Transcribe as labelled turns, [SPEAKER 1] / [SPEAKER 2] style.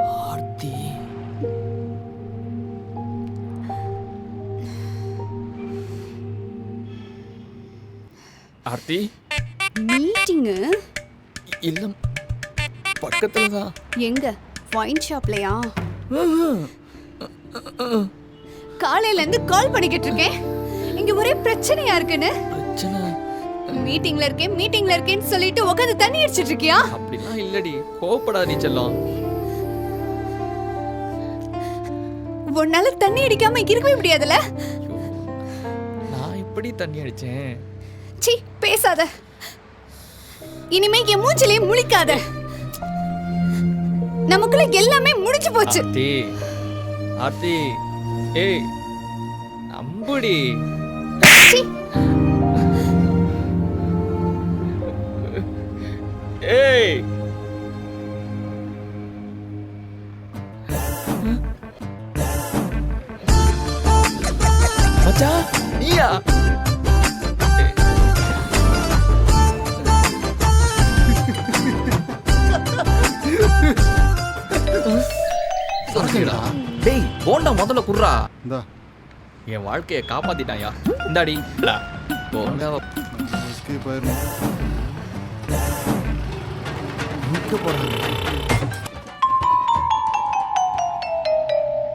[SPEAKER 1] ஆர்த்தி ஆர்த்தி
[SPEAKER 2] மீட்டிங்கு
[SPEAKER 1] இல்ல பக்கத்துல தான்.
[SPEAKER 2] எங்க? வைன் ஷாப்லயா? காலையில இருந்து கால் பண்ணிக்கிட்டு இருக்கேன். இங்க ஒரே பிரச்சனையா இருக்குன்னு.
[SPEAKER 1] பிரச்சனை
[SPEAKER 2] மீட்டிங்ல இருக்கேன்னு சொல்லிட்டு உட்காந்து தண்ணி அடிச்சிட்டு இருக்கியா?
[SPEAKER 1] அப்படிலாம் இல்லடி, கோவப்படாதீ செல்லம்.
[SPEAKER 2] உன்னால தண்ணி அடிக்காம இருக்கவே முடியாதுல?
[SPEAKER 1] நான் இப்படி தண்ணி அடிச்சேன்?
[SPEAKER 2] சீ, பேசாத. இனிமே என் மூஞ்சிலே முழிக்காத. நமக்குள்ள எல்லாமே முடிஞ்சு போச்சு.
[SPEAKER 1] ஆர்த்தி ஆர்த்தி ஏய் நம்புடி.
[SPEAKER 2] சீ,
[SPEAKER 1] ஏய் மச்சான் நீயா? டேய் போண்டா முதல்ல குர்ரா.
[SPEAKER 3] இந்தா
[SPEAKER 1] என் வாழ்க்கையை காப்பாத்திட்டாயா. இந்தாடி போண்டாவை
[SPEAKER 3] எஸ்கேப் ஆயிரும்.
[SPEAKER 1] முக்க போறாங்க.